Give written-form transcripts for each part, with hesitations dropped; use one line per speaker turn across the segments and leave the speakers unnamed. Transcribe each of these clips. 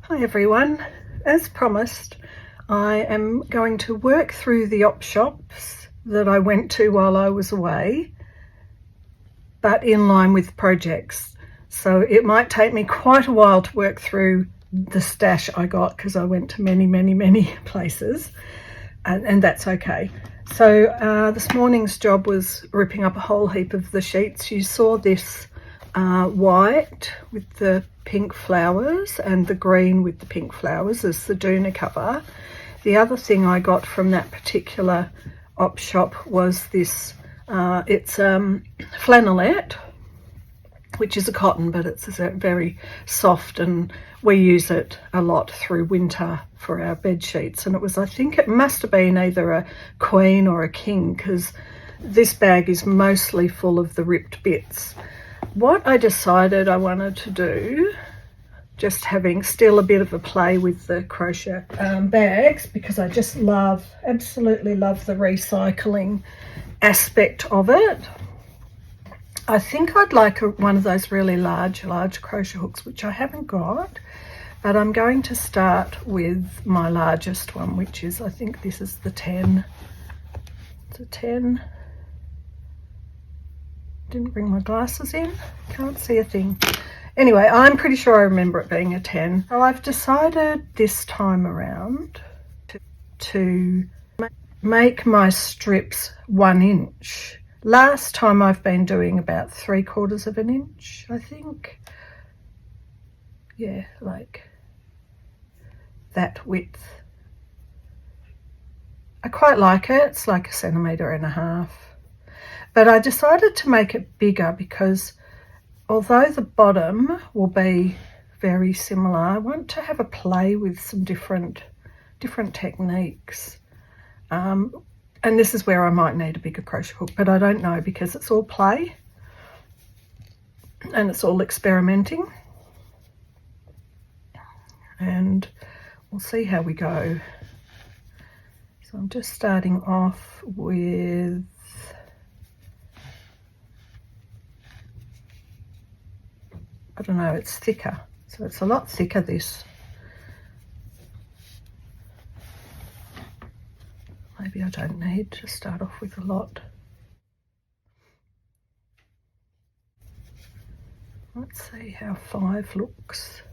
Hi everyone, as promised I am going to work through the op shops that I went to while I was away, but in line with projects. So it might take me quite a while to work through the stash I got because I went to many places, and that's okay. So this morning's job was ripping up a whole heap of the sheets. You saw this white with the pink flowers and the green with the pink flowers as the doona cover. The other thing I got from that particular op shop was this, it's flannelette, which is a cotton, but it's very soft, and we use it a lot through winter for our bed sheets. And it was, I think it must have been either a queen or a king, because this bag is mostly full of the ripped bits. What I decided I wanted to do, just having still a bit of a play with the crochet bags, because I just absolutely love the recycling aspect of it. I think I'd like one of those really large crochet hooks, which I haven't got, but I'm going to start with my largest one, which is, I think this is the 10. It's a 10. Didn't bring my glasses in, can't see a thing. Anyway, I'm pretty sure I remember it being a 10. So I've decided this time around to make my strips 1 inch. Last time I've been doing about 3/4 of an inch, I think. Yeah, like that width. I quite like it. It's like 1.5 centimetres. But I decided to make it bigger because although the bottom will be very similar, I want to have a play with some different techniques. And this is where I might need a bigger crochet hook, but I don't know, because it's all play and it's all experimenting. And we'll see how we go. So I'm just starting off with I don't know, it's thicker, so it's a lot thicker, this. Maybe I don't need to start off with a lot. Let's see how 5 looks.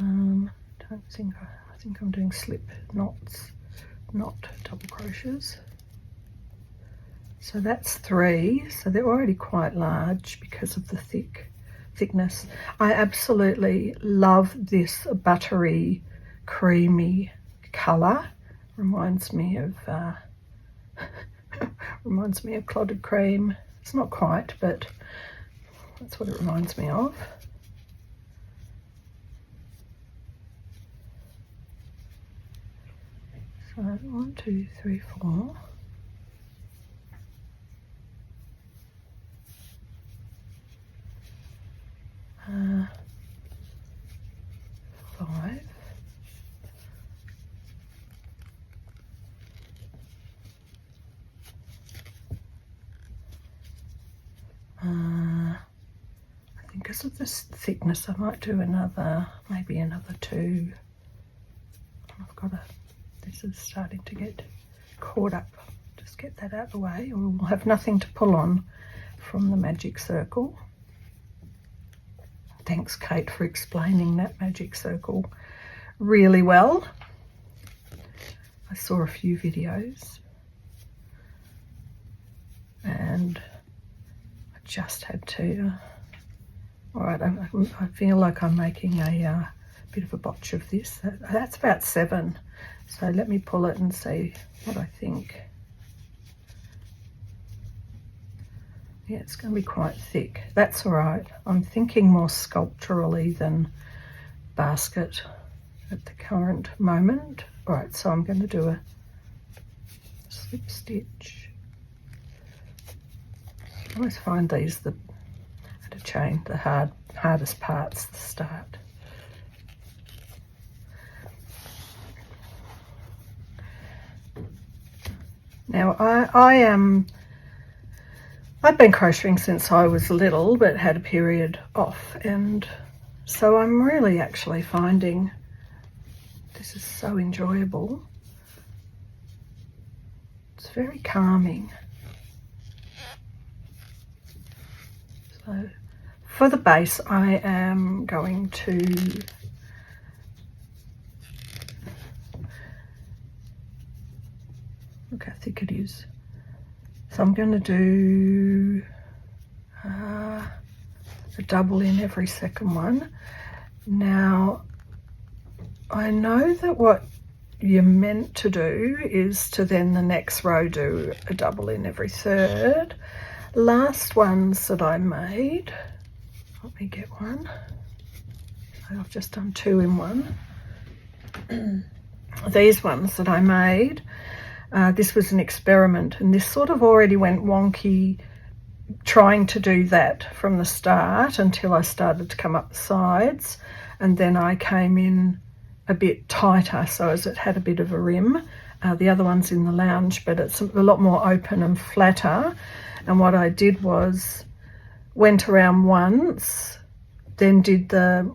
I think I'm doing slip knots, not double crochets. So that's 3, so they're already quite large because of the thickness. I absolutely love this buttery, creamy colour. Reminds me of clotted cream. It's not quite, but that's what it reminds me of. So 1, 2, 3, 4. Five. I think because of this thickness, I might do maybe another 2. I've got this is starting to get caught up. Just get that out of the way, or we'll have nothing to pull on from the magic circle. Thanks, Kate, for explaining that magic circle really well. I saw a few videos and I just had to. All right, I feel like I'm making a bit of a botch of this. That's about 7. So let me pull it and see what I think. Yeah, it's going to be quite thick. That's all right. I'm thinking more sculpturally than basket at the current moment. All right, so I'm going to do a slip stitch. I always find these the hardest parts to start. Now I am I've been crocheting since I was little, but had a period off, and so I'm really actually finding this is so enjoyable. It's very calming. So for the base, I am going to look how thick it is. So I'm going to do a double in every second one. Now, I know that what you're meant to do is to then the next row do a double in every third. Last ones that I made, let me get one. So I've just done 2 in 1. These ones that I made, this was an experiment, and this sort of already went wonky trying to do that from the start until I started to come up the sides, and then I came in a bit tighter so as it had a bit of a rim. The other one's in the lounge, but it's a lot more open and flatter. And what I did was went around once, then did the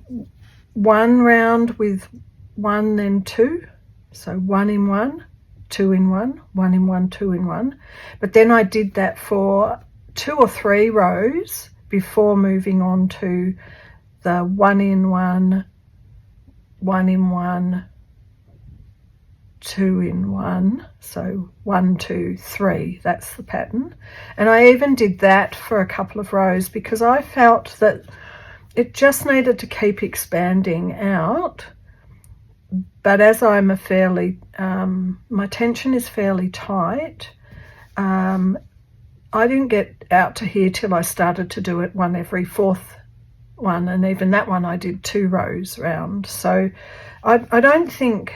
1 round with 1 then 2, so 1 in 1, 2 in 1, 1 in 1, 2 in 1. But then I did that for 2 or 3 rows before moving on to the 1 in 1, 1 in 1, 2 in 1, so 1, 2, 3, that's the pattern. And I even did that for a couple of rows because I felt that it just needed to keep expanding out. But as I'm a fairly, my tension is fairly tight, I didn't get out to here till I started to do it 1 every 4th one, and even that one I did 2 rows round. So I don't think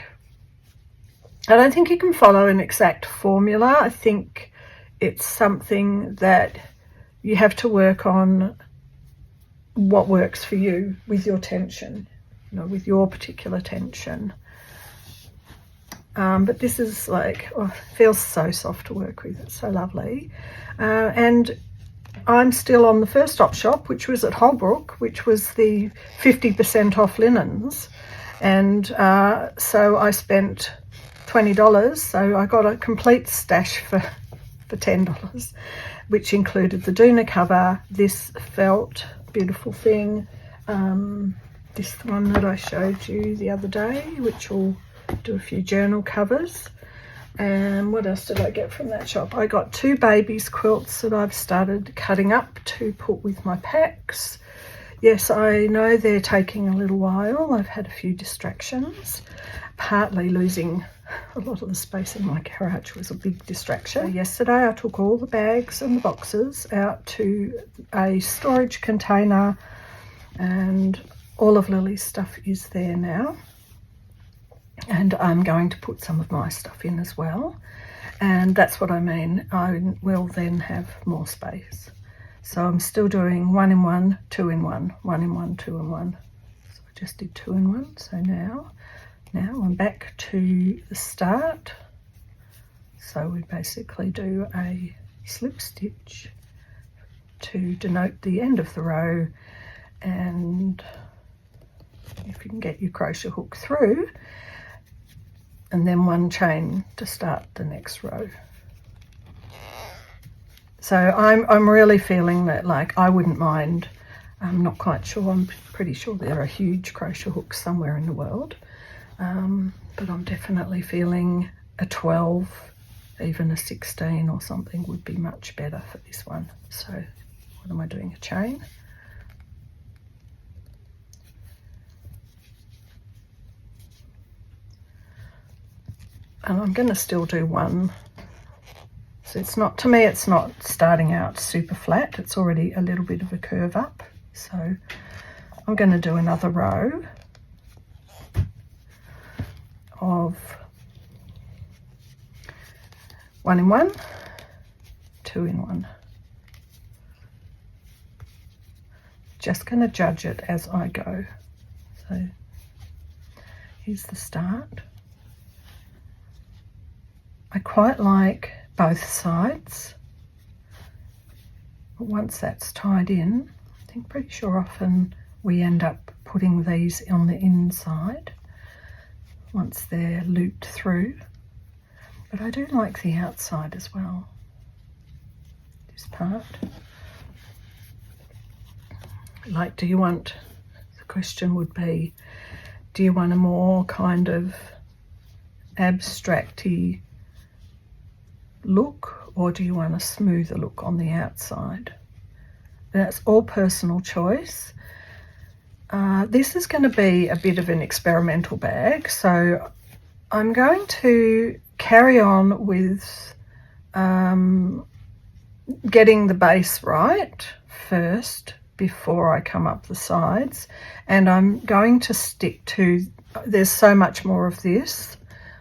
you can follow an exact formula. I think it's something that you have to work on what works for you with your tension, you know, with your particular tension. But this is like, oh, it feels so soft to work with. It's so lovely. And I'm still on the first op shop, which was at Holbrook, which was the 50% off linens. And so I spent $20. So I got a complete stash for $10, which included the doona cover, this felt beautiful thing, this one that I showed you the other day, which will do a few journal covers. And what else did I get from that shop? I got 2 babies quilts that I've started cutting up to put with my packs. Yes, I know they're taking a little while. I've had a few distractions, partly losing a lot of the space in my garage was a big distraction. So yesterday I took all the bags and the boxes out to a storage container, and all of Lily's stuff is there now. And I'm going to put some of my stuff in as well. And that's what I mean. I will then have more space. So I'm still doing 1 in 1, 2 in 1, 1 in 1, 2 in 1. So I just did 2 in 1. So now I'm back to the start. So we basically do a slip stitch to denote the end of the row. And if you can get your crochet hook through, and then 1 chain to start the next row. So I'm really feeling that, like, I wouldn't mind. I'm not quite sure. I'm pretty sure there are huge crochet hooks somewhere in the world, but I'm definitely feeling a 12, even a 16 or something would be much better for this one. So what am I doing? A chain. And I'm going to still do 1. So it's not, to me, it's not starting out super flat. It's already a little bit of a curve up. So I'm going to do another row of 1 in 1, 2 in 1. Just going to judge it as I go. So here's the start. I quite like both sides. But once that's tied in, I think pretty sure often we end up putting these on the inside once they're looped through. But I do like the outside as well, this part. Like, do you want, the question would be, do you want a more kind of abstract-y look, or do you want a smoother look on the outside? That's all personal choice. This is going to be a bit of an experimental bag, so I'm going to carry on with getting the base right first before I come up the sides, and I'm going to stick to, there's so much more of this,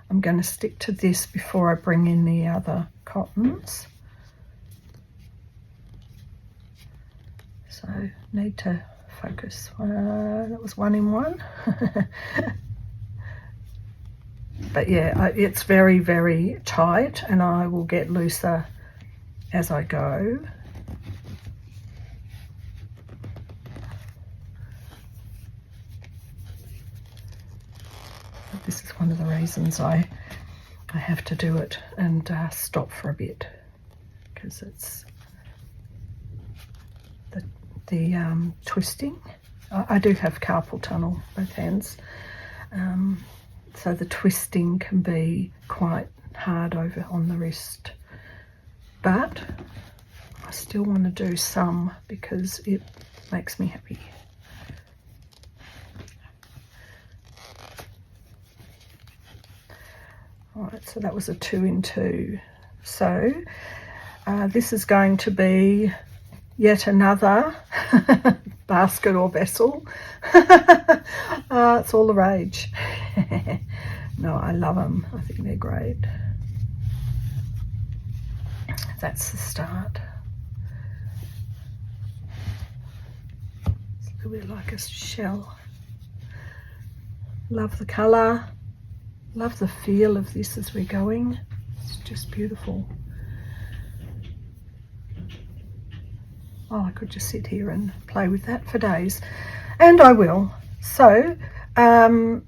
I'm going to stick to this before I bring in the other cottons. So need to focus. That was 1 in 1. But yeah, it's very, very tight, and I will get looser as I go. But this is one of the reasons I have to do it and stop for a bit, because it's the twisting. I do have carpal tunnel, both hands, so the twisting can be quite hard over on the wrist, but I still want to do some because it makes me happy. All right, so that was a 2 in 2. So this is going to be yet another basket or vessel. It's all the rage. No, I love them. I think they're great. That's the start. It's a little bit like a shell. Love the colour. Love the feel of this as we're going. It's just beautiful. Oh, I could just sit here and play with that for days, and I will. So I'm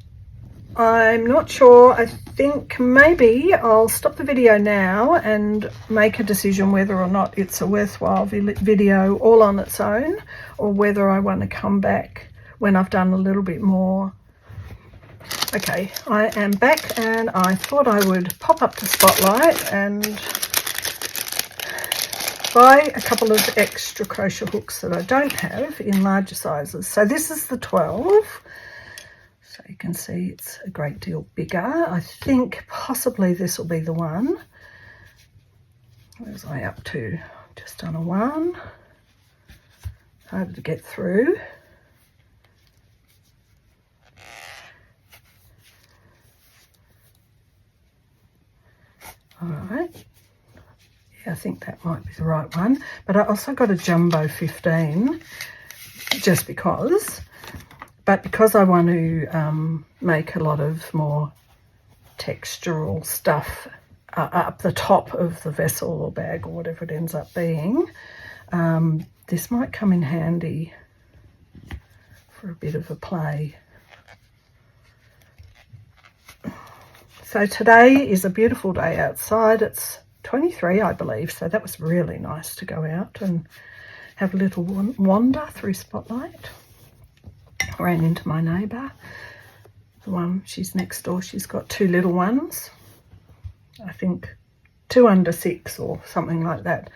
not sure. I think maybe I'll stop the video now and make a decision whether or not it's a worthwhile video all on its own, or whether I want to come back when I've done a little bit more. Okay, I am back, and I thought I would pop up to Spotlight and buy a couple of extra crochet hooks that I don't have in larger sizes. So this is the 12. So you can see it's a great deal bigger. I think possibly this will be the one. Where's I up to? Just on a 1. Harder to get through. All right. Yeah, I think that might be the right one. But I also got a jumbo 15, just because. But because I want to make a lot of more textural stuff up the top of the vessel or bag or whatever it ends up being, this might come in handy for a bit of a play. So today is a beautiful day outside. It's 23, I believe, so that was really nice to go out and have a little wander through Spotlight. I ran into my neighbour, the one, she's next door. She's got 2 little ones, I think 2 under 6 or something like that,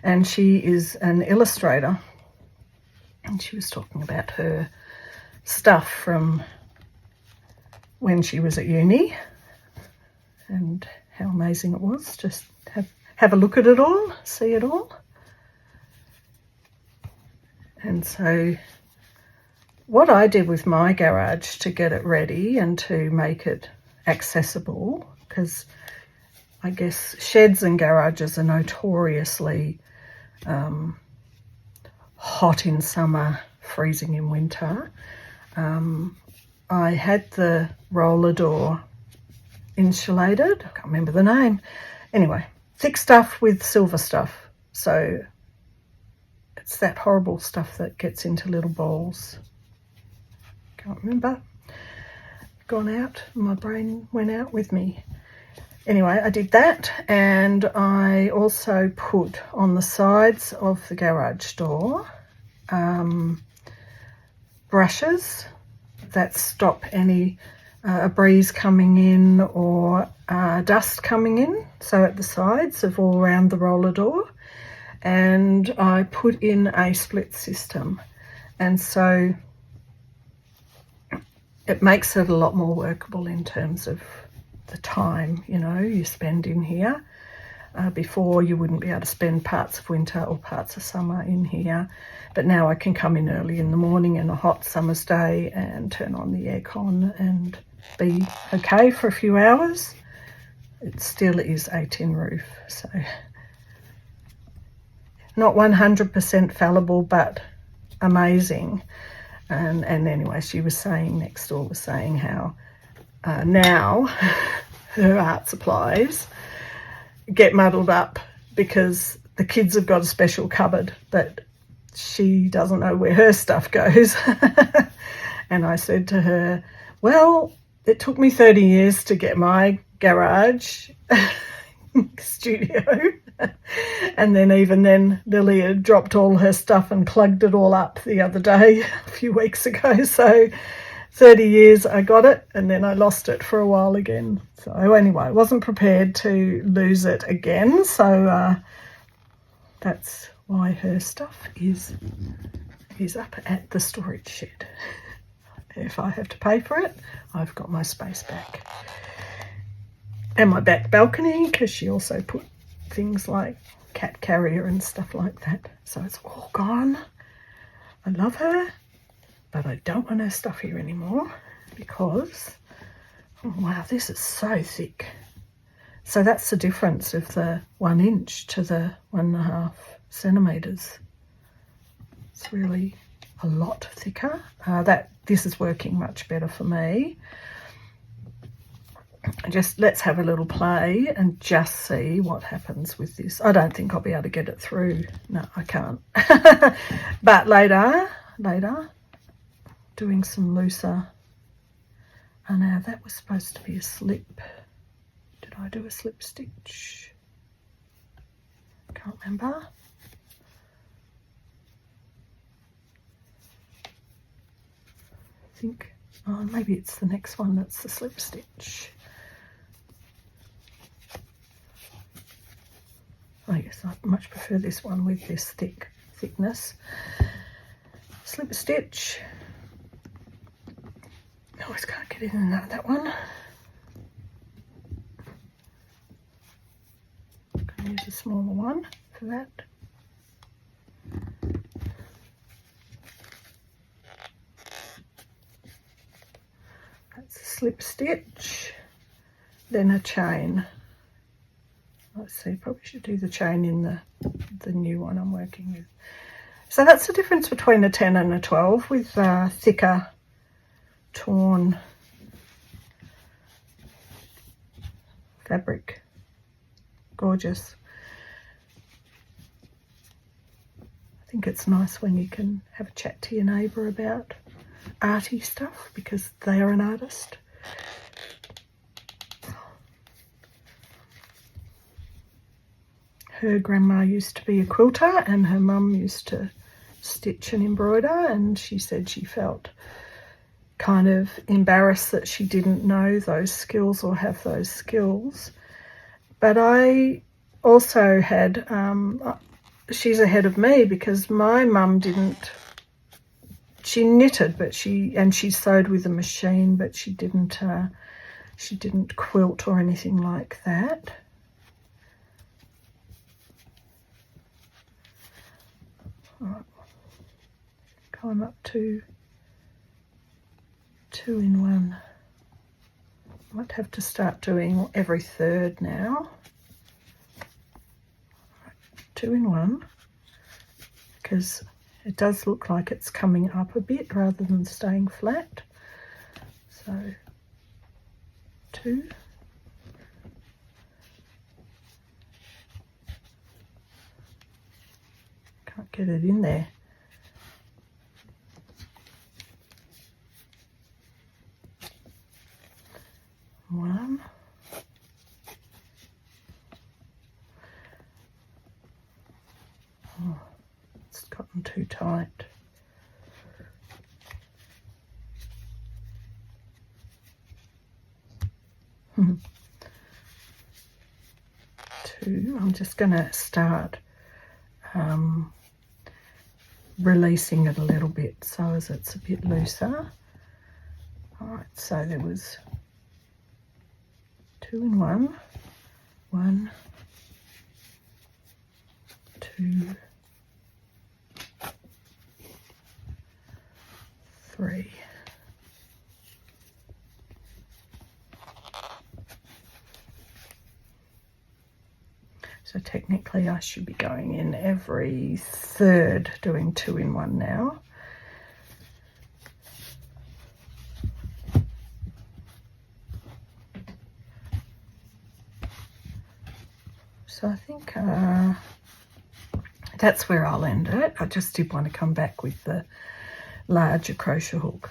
and she is an illustrator, and she was talking about her stuff from when she was at uni and how amazing it was. Just have a look at it all, see it all. And so what I did with my garage to get it ready and to make it accessible, because I guess sheds and garages are notoriously hot in summer, freezing in winter. I had the roller door insulated, I can't remember the name. Anyway, thick stuff with silver stuff. So It's that horrible stuff that gets into little balls. Can't remember. Gone out. My brain went out with me. Anyway, I did that, and I also put on the sides of the garage door brushes that stop any a breeze coming in or dust coming in, so at the sides of all around the roller door. And I put in a split system, and so it makes it a lot more workable in terms of the time, you know, you spend in here. Before, you wouldn't be able to spend parts of winter or parts of summer in here, but now I can come in early in the morning in a hot summer's day and turn on the aircon and be okay for a few hours. It still is a tin roof, so not 100% fallible, but amazing. And anyway, she was saying, next door was saying how now her art supplies get muddled up because the kids have got a special cupboard, but she doesn't know where her stuff goes. And I said to her, well, it took me 30 years to get my garage studio. And then even then, Lily had dropped all her stuff and plugged it all up the other day, a few weeks ago. So 30 years I got it, and then I lost it for a while again. So anyway, I wasn't prepared to lose it again. So that's why her stuff is up at the storage shed. If I have to pay for it, I've got my space back. And my back balcony, because she also put things like cat carrier and stuff like that. So it's all gone. I love her, but I don't want her stuff here anymore because, oh wow, this is so thick. So that's the difference of the 1 inch to the 1.5 centimetres. It's really a lot thicker. This is working much better for me. Let's have a little play and just see what happens with this. I don't think I'll be able to get it through. No, I can't. But later, doing some looser. Oh, now that was supposed to be a slip. Did I do a slip stitch? Can't remember. I think, oh, maybe it's the next one that's the slip stitch. Oh yes, I much prefer this one with this thickness. Slip stitch. Always can't get in that one. I'm going to use a smaller one for that. That's a slip stitch, then a chain. Let's see, probably should do the chain in the new one I'm working with. So that's the difference between a 10 and a 12 with thicker torn fabric. Gorgeous. I think it's nice when you can have a chat to your neighbour about arty stuff because they are an artist. Her grandma used to be a quilter and her mum used to stitch and embroider, and she said she felt kind of embarrassed that she didn't know those skills or have those skills. But I also had, she's ahead of me because my mum didn't, she knitted, but she sewed with a machine, but she didn't quilt or anything like that. Right. I'm up to 2 in 1. Might have to start doing every third now. 2 in 1, because it does look like it's coming up a bit rather than staying flat. So 2. Can't get it in there. One. Oh, it's gotten too tight. Two. I'm just going to start releasing it a little bit so as it's a bit looser. All right, so there was 2 in 1, 1, 2, 3. So technically I should be going in every third, doing 2 in 1 now. So I think that's where I'll end it. I just did want to come back with the larger crochet hook.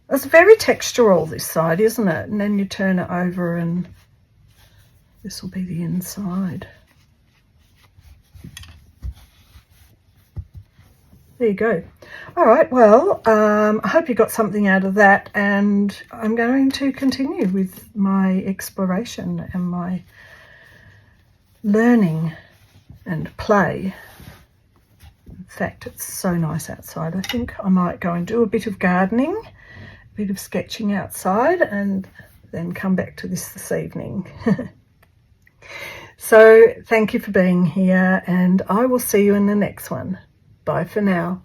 It's very textural, this side, isn't it? And then you turn it over and this will be the inside. There you go. All right, well, I hope you got something out of that, and I'm going to continue with my exploration and my learning and play. In fact, it's so nice outside. I think I might go and do a bit of gardening, a bit of sketching outside, and then come back to this evening. So thank you for being here, and I will see you in the next one. Bye for now.